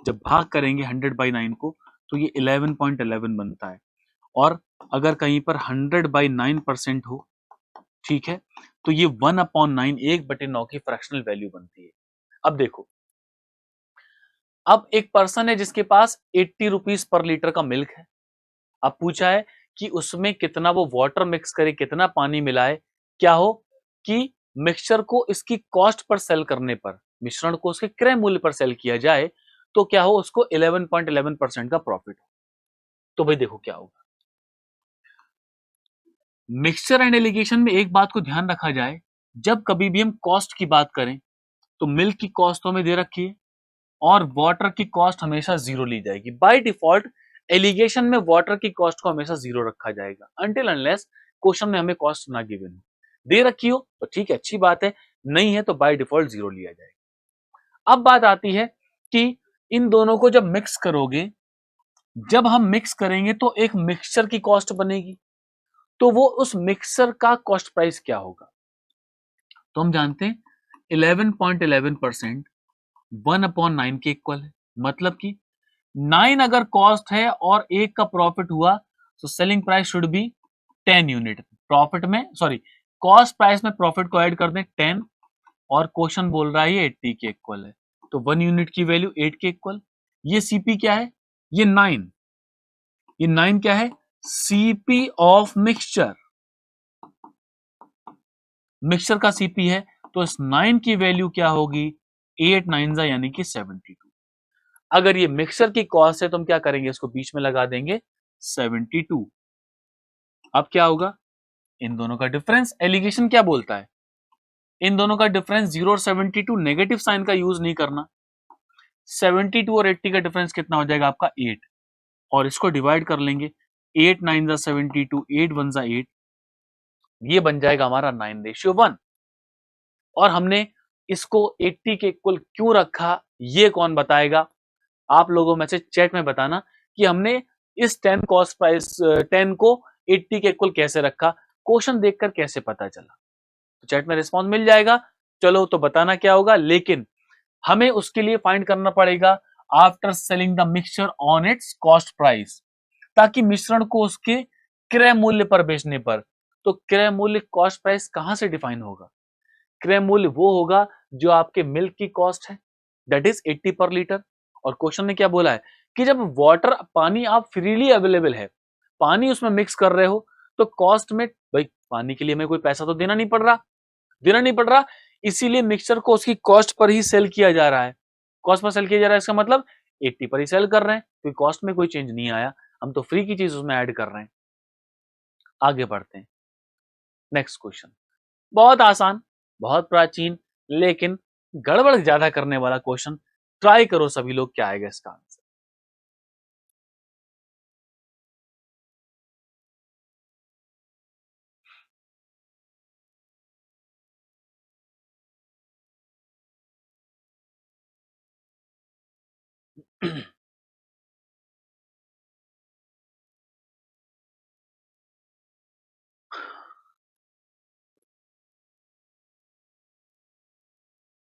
जब भाग करेंगे 100/9 को तो ये 11.11 बनता है। और अगर कहीं पर 100/9% हो, ठीक है, तो ये 1/9 1/9 की फ्रैक्शनल वैल्यू बनती है। अब देखो, अब एक पर्सन है जिसके पास 80 रुपीज पर लीटर का मिल्क है। अब पूछा है कि उसमें कितना वो वाटर मिक्स करे, कितना पानी मिलाए, क्या हो कि मिक्सचर को इसकी कॉस्ट पर सेल करने पर, मिश्रण को उसके क्रय मूल्य पर सेल किया जाए तो क्या हो, उसको 11.11% का प्रॉफिट हो। तो भाई देखो क्या होगा। मिक्सचर एंड एलिगेशन में एक बात को ध्यान रखा जाए, जब कभी भी हम कॉस्ट की बात करें तो मिल्क की कॉस्ट तो हमें दे रखी है और वाटर की कॉस्ट हमेशा जीरो ली जाएगी बाय डिफॉल्ट। एलिगेशन में वाटर की कॉस्ट को हमेशा जीरो रखा जाएगा अनटिल अनलेस क्वेश्चन में हमें कॉस्ट ना गिवन हो, दे रखी हो तो ठीक है, अच्छी बात है, नहीं है तो बाय डिफॉल्ट जीरो लिया जाएगा। अब बात आती है कि इन दोनों को जब मिक्स करोगे, जब हम मिक्स करेंगे तो एक मिक्सचर की कॉस्ट बनेगी, तो वो उस मिक्सचर का कॉस्ट प्राइस क्या होगा? तो हम जानते हैं 11.11% 1/9 के इक्वल है, मतलब कि 9 अगर कॉस्ट है और एक का प्रॉफिट हुआ तो selling price should be 10 unit. Profit में सॉरी, कॉस्ट प्राइस में प्रॉफिट को ऐड कर दें 10, और क्वेश्चन बोल रहा है ये 80 के इक्वल है, तो 1 यूनिट की वैल्यू 8 के इक्वल। ये सीपी क्या है? ये 9, ये 9 क्या है? सीपी ऑफ मिक्सचर, मिक्सचर का सीपी है, तो इस 9 की वैल्यू क्या होगी? 8 9 यानी कि 72। अगर ये मिक्सचर की कॉस्ट है तो हम क्या करेंगे, इसको बीच में लगा देंगे 72। अब क्या होगा, इन दोनों का डिफरेंस, एलिगेशन क्या बोलता है, इन दोनों का डिफरेंस 0 और 72, नेगेटिव साइन का यूज नहीं करना। 72 और 80 का डिफरेंस कितना हो जाएगा आपका? 8, और इसको डिवाइड कर लेंगे, 8 9 72, 8 1 8, ये बन जाएगा हमारा 9:1। और हमने इसको 80 के इक्वल क्यों रखा, ये कौन बताएगा? आप लोगों में से चैट में बताना कि हमने इस 10 कॉस्ट प्राइस 10 को 80 के इक्वल कैसे रखा, क्वेश्चन देखकर कैसे पता चला? तो चैट में रिस्पॉन्स मिल जाएगा, चलो तो बताना क्या होगा, लेकिन हमें उसके लिए फाइंड करना पड़ेगा after selling the mixture on it's cost price, ताकि मिश्रण को उसके क्रय मूल्य पर बेचने पर, तो क्रय मूल्य कॉस्ट प्राइस कहां से डिफाइन होगा? क्रय मूल्य वो होगा जो आपके मिल्क की कॉस्ट है, दैट इज 80 पर लीटर। और क्वेश्चन ने क्या बोला है कि जब वाटर पानी आप फ्रीली अवेलेबल है, पानी उसमें मिक्स कर रहे हो, तो कॉस्ट में भाई पानी के लिए हमें कोई पैसा तो देना नहीं पड़ रहा, इसीलिए मिक्सचर को उसकी कॉस्ट पर ही सेल किया जा रहा है। कॉस्ट पर सेल किया जा रहा है, इसका मतलब 80 पर ही सेल कर रहे हैं, क्योंकि कॉस्ट में कोई चेंज नहीं आया, हम तो फ्री की चीज उसमें ऐड कर रहे हैं। आगे बढ़ते हैं, नेक्स्ट क्वेश्चन, बहुत आसान, बहुत प्राचीन, लेकिन गड़बड़ ज्यादा करने वाला क्वेश्चन। ट्राई करो सभी लोग, क्या आएगा इसका आंसर।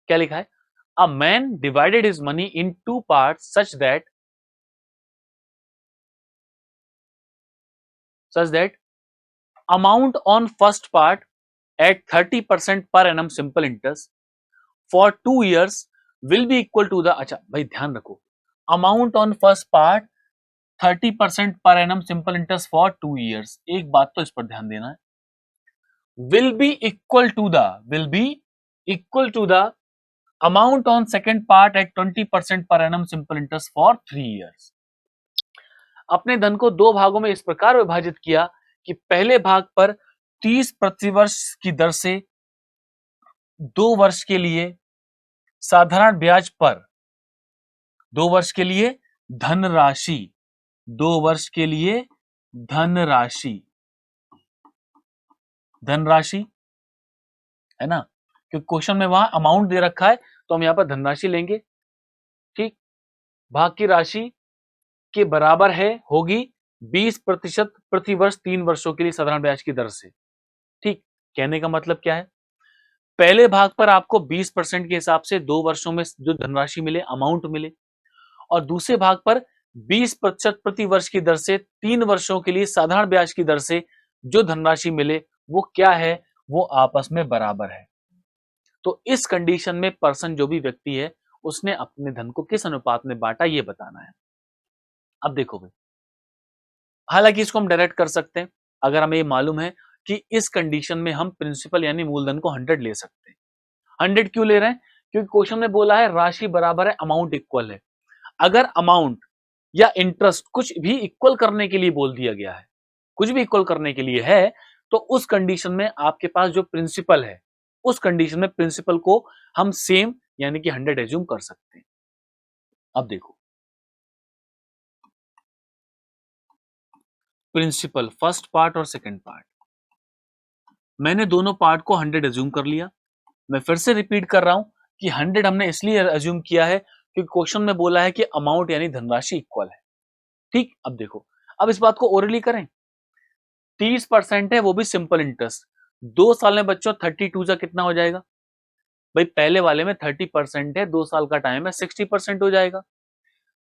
क्या लिखा है? A man divided his money in two part such that amount on first part at 30% per annum simple interest for 2 years will be equal to the, अच्छा भाई ध्यान रखो, अमाउंट ऑन फर्स्ट पार्ट 30% पर annum simple interest for 2 years। एक बात तो इस पर ध्यान देना है, will be equal to the, will be equal to the amount on second part at 20% per annum simple interest for 3 years। अपने धन को दो भागों में इस प्रकार विभाजित किया कि पहले भाग पर 30 प्रतिवर्ष की दर से 2 वर्ष के लिए साधारण ब्याज पर, 2 वर्ष के लिए धनराशि, 2 वर्ष के लिए धनराशि, धनराशि है ना, क्योंकि क्वेश्चन में वहां अमाउंट दे रखा है तो हम यहां पर धनराशि लेंगे। ठीक, भाग की राशि के बराबर है, होगी 20% प्रति वर्ष 3 वर्षों के लिए साधारण ब्याज की दर से। ठीक, कहने का मतलब क्या है, पहले भाग पर आपको 20% के हिसाब से 2 वर्षों में जो धनराशि मिले, अमाउंट मिले, और दूसरे भाग पर 20% प्रति वर्ष की दर से 3 वर्षों के लिए साधारण ब्याज की दर से जो धनराशि मिले वो क्या है, वो आपस में बराबर है। तो इस कंडीशन में पर्सन, जो भी व्यक्ति है, उसने अपने धन को किस अनुपात में बांटा, ये बताना है। अब देखो भाई, हालांकि इसको हम डायरेक्ट कर सकते हैं, अगर हमें ये मालूम है कि इस कंडीशन में हम प्रिंसिपल यानी मूलधन को 100 ले सकते हैं। 100 क्यों ले रहे हैं, क्योंकि क्वेश्चन में बोला है राशि बराबर है, अमाउंट इक्वल है। अगर अमाउंट या इंटरेस्ट कुछ भी इक्वल करने के लिए बोल दिया गया है, कुछ भी इक्वल करने के लिए है, तो उस कंडीशन में आपके पास जो प्रिंसिपल है, उस कंडीशन में प्रिंसिपल को हम सेम यानी कि 100 एज्यूम कर सकते हैं। अब देखो, प्रिंसिपल फर्स्ट पार्ट और सेकंड पार्ट, मैंने दोनों पार्ट को 100 एज्यूम कर लिया। मैं फिर से रिपीट कर रहा हूं कि 100 हमने इसलिए एज्यूम किया है क्योंकि क्वेश्चन में बोला है कि अमाउंट यानी धनराशि इक्वल है। ठीक, अब देखो, अब इस बात को ओरली करें। 30% है, वो भी सिंपल इंटरेस्ट, 2 साल में बच्चों 32 जा कितना हो जाएगा भाई, पहले वाले में 30% है, 2 साल का टाइम है, 60% हो जाएगा।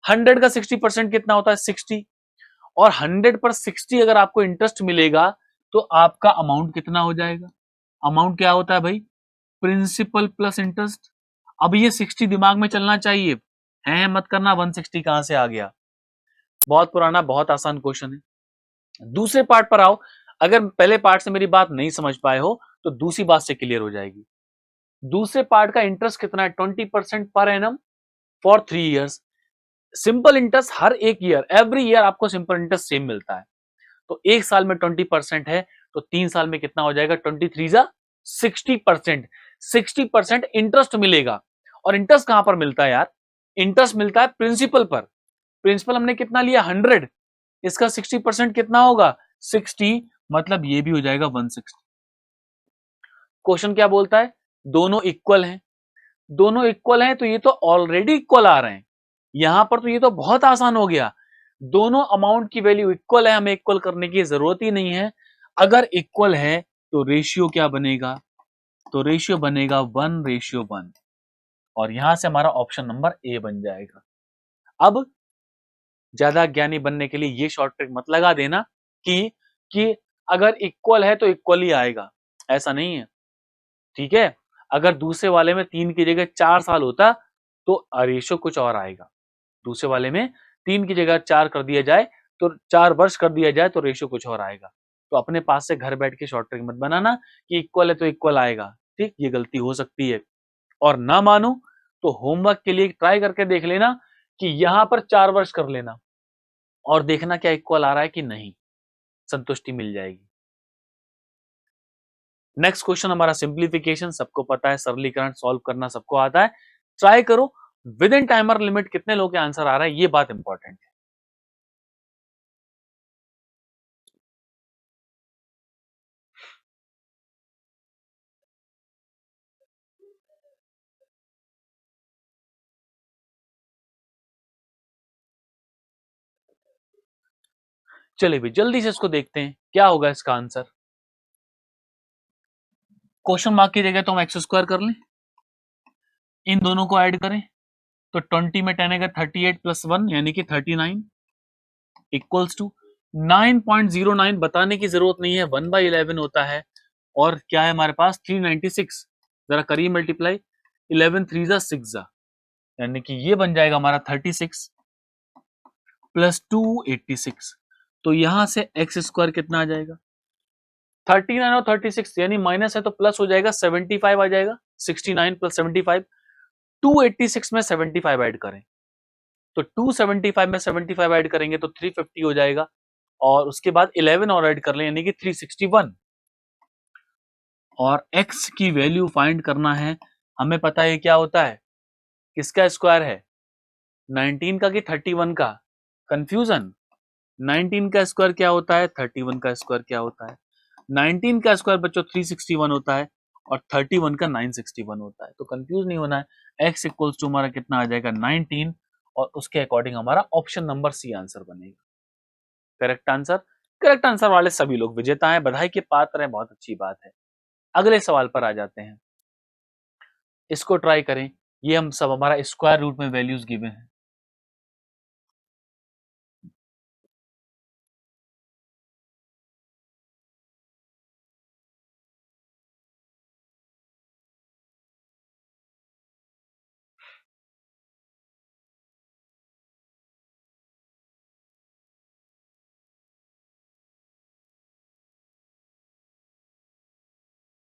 100 का 60% कितना होता है, 60, और 100 पर 60 अगर आपको इंटरेस्ट मिलेगा तो आपका अमाउंट कितना हो जाएगा, अमाउंट क्या होता है भाई, प्रिंसिपल प्लस इंटरेस्ट। अब ये 60 दिमाग में चलना चाहिए, है मत करना 160 कहां से आ गया, बहुत पुराना बहुत आसान क्वेश्चन है। दूसरे पार्ट पर आओ, अगर पहले पार्ट से मेरी बात नहीं समझ पाए हो तो दूसरी बात से क्लियर हो जाएगी। दूसरे पार्ट का इंटरेस्ट कितना है, 20% per annum for 3 years। Simple interest हर एक ईयर, एवरी ईयर आपको सिंपल इंटरेस्ट सेम मिलता है, तो एक साल में 20% है तो 3 साल में कितना हो जाएगा, 23 जा 60%, 60% इंटरेस्ट मिलेगा। और इंटरेस्ट कहां पर मिलता है यार, इंटरेस्ट मिलता है प्रिंसिपल पर। प्रिंसिपल हमने कितना लिया, 100, इसका 60% कितना होगा, 60, मतलब ये भी हो जाएगा 160। क्वेश्चन क्या बोलता है, दोनों इक्वल हैं, दोनों इक्वल हैं तो ये तो ऑलरेडी इक्वल आ रहे हैं, यहां पर तो ये तो बहुत आसान हो गया, दोनों अमाउंट की वैल्यू इक्वल है, हमें इक्वल करने की जरूरत ही नहीं है। अगर इक्वल है तो रेशियो क्या बनेगा, तो रेशियो बनेगा 1:1, और यहां से हमारा ऑप्शन नंबर ए बन जाएगा। अब ज्यादा ज्ञानी बनने के लिए ये शॉर्ट ट्रिक मत लगा देना कि अगर इक्वल है तो इक्वल ही आएगा, ऐसा नहीं है। ठीक है, अगर दूसरे वाले में 3 की जगह 4 साल होता तो रेशियो कुछ और आएगा, दूसरे वाले में 3 की जगह 4 कर दिया जाए तो 4 वर्ष कर दिया जाए तो रेशियो कुछ और आएगा। तो अपने पास से घर बैठ के शॉर्ट ट्रिक मत बनाना कि इक्वल है तो इक्वल आएगा। ठीक, ये गलती हो सकती है, और ना मानो तो होमवर्क के लिए ट्राई करके देख लेना कि यहां पर 4 वर्ष कर लेना और देखना क्या इक्वल आ रहा है कि नहीं, संतुष्टि मिल जाएगी। नेक्स्ट क्वेश्चन हमारा सिंप्लीफिकेशन, सबको पता है, सरलीकरण सॉल्व करना सबको आता है। ट्राई करो विद इन टाइमर लिमिट कितने लोग के आंसर आ रहा है, ये बात इंपॉर्टेंट है। चलिए भी जल्दी से इसको देखते हैं क्या होगा इसका आंसर। क्वेश्चन मार्क की जगह तो हम एक्स स्क्वायर कर लें, इन दोनों को ऐड करें तो 20 में 10 आएगा 38 प्लस 1 यानी कि 39 इक्वल्स टू 9.09। बताने की जरूरत नहीं है, 1/11 होता है। और क्या है हमारे पास 396, जरा करिए मल्टीप्लाई, 11 3 जा 6 जा, यानी कि ये बन जाएगा हमारा 36 प्लस 286। तो यहां से एक्स स्क्वायर कितना आ जाएगा 39 और 36, यानी माइनस है तो प्लस हो जाएगा 75 आ जाएगा। 69 प्लस 75, 286 में 75 ऐड करें तो 275 में 75 ऐड करेंगे तो 350 हो जाएगा। और उसके बाद 11 और ऐड कर लें यानी कि 361। और x की वैल्यू फाइंड करना है, हमें पता है क्या होता है, किसका स्क्वायर है 19 का कि 31 का, कंफ्यूजन। 19 का स्क्वायर क्या होता है, 31 का स्क्वायर क्या होता है। 19 का स्क्वायर बच्चों 361 होता है और 31 का 961 होता है, तो कंफ्यूज नहीं होना है। x इक्वल्स टू हमारा कितना आ जाएगा 19 और उसके अकॉर्डिंग हमारा ऑप्शन नंबर सी आंसर बनेगा। करेक्ट आंसर, करेक्ट आंसर वाले सभी लोग विजेता हैं, बधाई के पात्र हैं, बहुत अच्छी बात है। अगले सवाल पर आ जाते हैं, इसको ट्राई करें। ये हम सब हमारा स्क्वायर रूट में वैल्यूज गिवन है।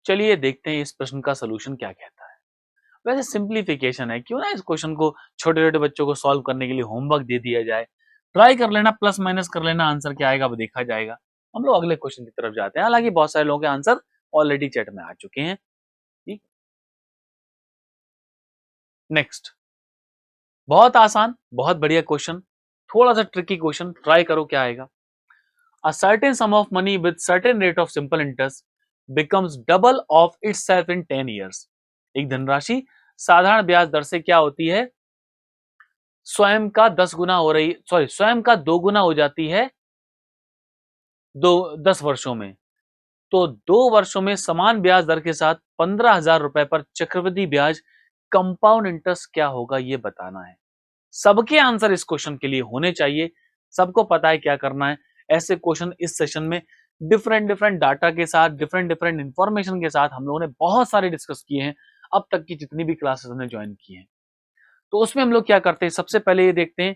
चलिए देखते हैं इस प्रश्न का सलूशन क्या कहता है। वैसे सिंप्लीफिकेशन है, क्यों ना इस क्वेश्चन को छोटे छोटे बच्चों को सॉल्व करने के लिए होमवर्क दे दिया जाए, ट्राई कर लेना, प्लस माइनस कर लेना, आंसर क्या आएगा वो देखा जाएगा। हम लोग अगले क्वेश्चन की तरफ जाते हैं, हालांकि बहुत सारे लोगों के आंसर ऑलरेडी चैट में आ चुके हैं। ठीक, नेक्स्ट, बहुत आसान, बहुत बढ़िया क्वेश्चन, थोड़ा सा ट्रिकी क्वेश्चन, ट्राई करो क्या आएगा। A certain sum of money with certain rate of simple interest becomes double of itself in 10 years। एक धनराशि साधारण ब्याज दर से क्या होती है, स्वयं का 10 गुना हो रही, सॉरी स्वयं का 2 गुना हो जाती है 10 वर्षों में। तो 2 वर्षों में समान ब्याज दर के साथ 15,000 रुपए पर चक्रवृद्धि ब्याज कंपाउंड इंटरेस्ट क्या होगा ये बताना है। सबके आंसर इस क्वेश्चन के लिए होने चाहिए, सबको पता है क्या करना है। ऐसे क्वेश्चन इस सेशन में डिफरेंट डिफरेंट डाटा के साथ, डिफरेंट डिफरेंट इंफॉर्मेशन के साथ हम लोगों ने बहुत सारे डिस्कस किए हैं अब तक की जितनी भी क्लासेस हमने ज्वाइन की हैं। तो उसमें हम लोग क्या करते हैं, सबसे पहले ये देखते हैं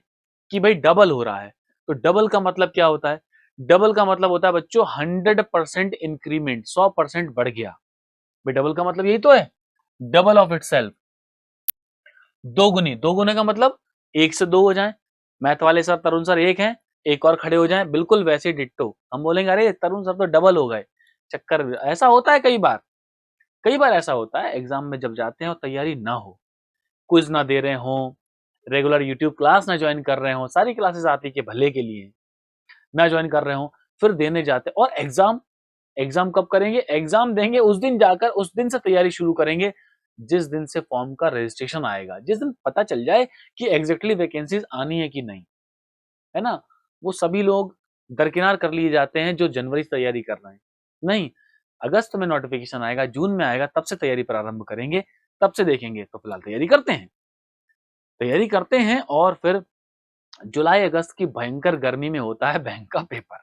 कि भाई डबल हो रहा है, तो डबल का मतलब क्या होता है, डबल का मतलब होता है बच्चों 100% इंक्रीमेंट, 100% बढ़ गया। भाई डबल का मतलब यही तो है, डबल ऑफ इटसेल्फ, दोगुनी, दोगुने का मतलब एक से दो हो जाए। मैथ वाले सर तरुण सर एक हैं, एक और खड़े हो जाएं, बिल्कुल वैसे डिट्टो, हम बोलेंगे अरे तरुण सर तो डबल हो गए। चक्कर ऐसा होता है कई बार, कई बार ऐसा होता है एग्जाम में जब जाते हैं और तैयारी ना हो, क्विज ना दे रहे हो, रेगुलर यूट्यूब क्लास ना ज्वाइन कर रहे हो, सारी क्लासेस आती के भले के लिए ना ज्वाइन कर रहे हो, फिर देने जाते और एग्जाम, एग्जाम कब करेंगे, एग्जाम देंगे उस दिन जाकर, उस दिन से तैयारी शुरू करेंगे जिस दिन से फॉर्म का रजिस्ट्रेशन आएगा, जिस दिन पता चल जाए कि एग्जैक्टली वैकेंसीज आनी है कि नहीं, है ना। वो सभी लोग दरकिनार कर लिए जाते हैं जो जनवरी से तैयारी कर रहे हैं। नहीं, अगस्त में नोटिफिकेशन आएगा, जून में आएगा, तब से तैयारी प्रारंभ करेंगे, तब से देखेंगे। तो फिलहाल तैयारी करते हैं, तैयारी करते हैं और फिर जुलाई अगस्त की भयंकर गर्मी में होता है बैंक का पेपर।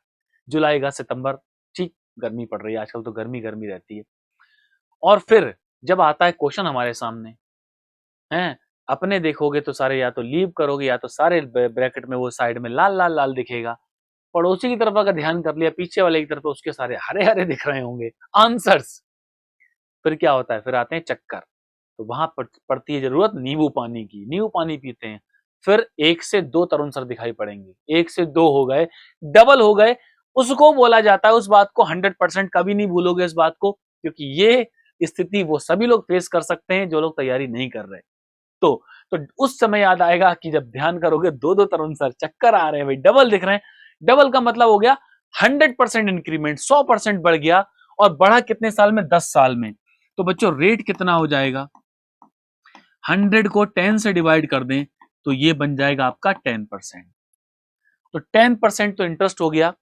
जुलाई अगस्त सितंबर, ठीक गर्मी पड़ रही है आजकल, तो गर्मी गर्मी रहती है। और फिर जब आता है क्वेश्चन हमारे सामने, हैं अपने देखोगे तो सारे या तो लीव करोगे या तो सारे ब्रैकेट में वो साइड में लाल लाल लाल दिखेगा। पड़ोसी की तरफ अगर ध्यान कर लिया, पीछे वाले की तरफ, तो उसके सारे हरे हरे दिख रहे होंगे आंसर्स। फिर क्या होता है, फिर आते हैं चक्कर। तो वहां पड़ती है जरूरत नींबू पानी की, नींबू पानी पीते हैं, फिर एक से दो तरुण सर दिखाई पड़ेंगे, एक से दो हो गए, डबल हो गए। उसको बोला जाता है, उस बात को 100% कभी नहीं भूलोगे इस बात को, क्योंकि ये स्थिति वो सभी लोग फेस कर सकते हैं जो लोग तैयारी नहीं कर रहे। तो उस समय याद आएगा कि जब ध्यान करोगे दो दो तरुण सर, चक्कर आ रहे हैं भाई, डबल दिख रहे हैं। डबल का मतलब हो गया 100% इंक्रीमेंट, 100% बढ़ गया। और बढ़ा कितने साल में? 10 साल में। तो बच्चों रेट कितना हो जाएगा? 100 को 10 से डिवाइड कर दें तो ये बन जाएगा आपका 10%। तो 10% तो इंटरेस्ट हो गया।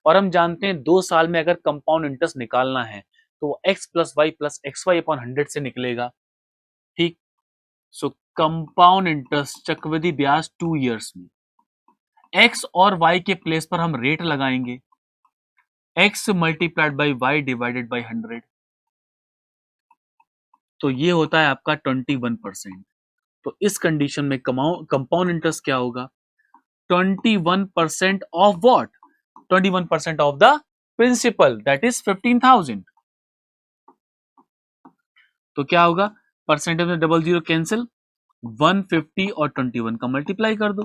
और हम जानते हैं 2 साल में अगर कंपाउंड इंटरेस्ट निकालना है तो x plus y plus x y upon 100 से निकलेगा। ठीक। सो कंपाउंड इंटरेस्ट, चक्रवृद्धि ब्याज 2 इयर्स में, x और y के प्लेस पर हम रेट लगाएंगे, x multiplied by y divided by 100। तो ये होता है आपका 21%। तो इस कंडीशन में कंपाउंड इंटरेस्ट क्या होगा? 21% of what? 21% of the principal, that is 15,000। तो क्या होगा? परसेंटेज में डबल जीरो कैंसिल, 150 और 21 का मल्टीप्लाई कर दो।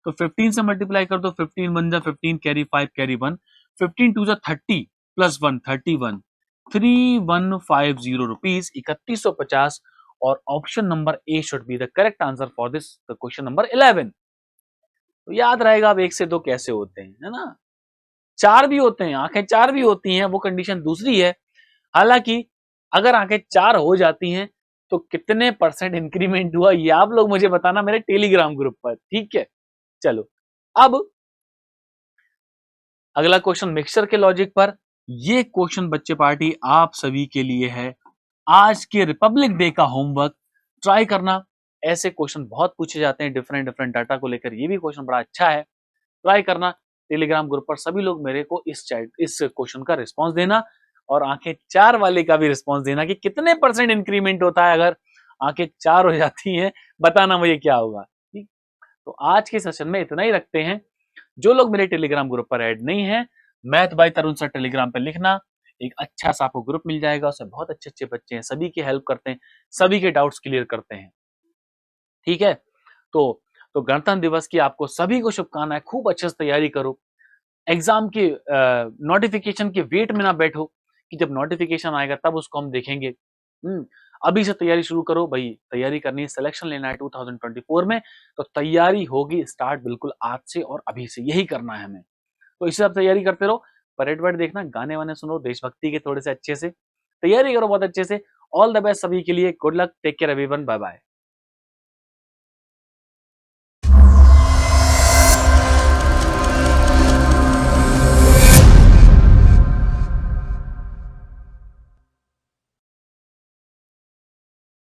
तो 15 से मल्टीप्लाई कर दो, 15 बन जा 15 कैरी 5 कैरी 1, 15 टू जा 30 प्लस 1 31, 3150 रुपीज, 3150। और option number A should be the correct answer for this question number 11। तो याद रहेगा अब 1 से 2 कैसे होते हैं, है ना? 4 भी होते हैं, आंखें 4 भी होती हैं, वो कंडीशन दूसरी है। हालांकि अगर आंखें 4 हो जाती हैं तो कितने परसेंट इंक्रीमेंट हुआ ये आप लोग मुझे बताना मेरे टेलीग्राम ग्रुप पर, ठीक है? चलो अब अगला क्वेश्चन मिक्सचर के लॉजिक पर। ये क्वेश्चन बच्चे पार्टी आप सभी के लिए है, आज के रिपब्लिक डे का होमवर्क। ट्राई करना, ऐसे क्वेश्चन बहुत पूछे जाते हैं डिफरेंट डिफरेंट डाटा को लेकर, ये भी क्वेश्चन बड़ा अच्छा है। ट्राई करना, टेलीग्राम ग्रुप पर सभी लोग मेरे को इस क्वेश्चन का रिस्पांस देना, और आंखें 4 वाले का भी रिस्पांस देना कि कितने परसेंट इंक्रीमेंट होता है अगर आंखें 4 हो जाती हैं, बताना मुझे क्या होगा। ठीक। तो आज के सेशन में इतना ही रखते हैं। जो लोग मेरे टेलीग्राम ग्रुप पर ऐड नहीं है, मैथ बाय तरुण सर टेलीग्राम पर लिखना, एक अच्छा सा आपको ग्रुप मिल जाएगा। उसमें बहुत अच्छे अच्छे बच्चे हैं, सभी की हेल्प करते हैं, सभी के डाउट्स क्लियर करते हैं। ठीक है। तो गणतंत्र दिवस की आपको सभी को शुभकामनाएं, खूब अच्छे से तैयारी करो। एग्जाम के नोटिफिकेशन के वेट में ना बैठो कि जब नोटिफिकेशन आएगा तब उसको हम देखेंगे। अभी से तैयारी शुरू करो भाई, तैयारी करनी है, सिलेक्शन लेना है 2024 में, तो तैयारी होगी स्टार्ट बिल्कुल आज से और अभी से, यही करना है हमें। तो इसे आप तैयारी करते रहो, परेड वरेड देखना, गाने वाने सुनो देशभक्ति के थोड़े से अच्छे से, तैयारी करो बहुत अच्छे से। ऑल द बेस्ट सभी के लिए, good luck, take care everyone, bye bye.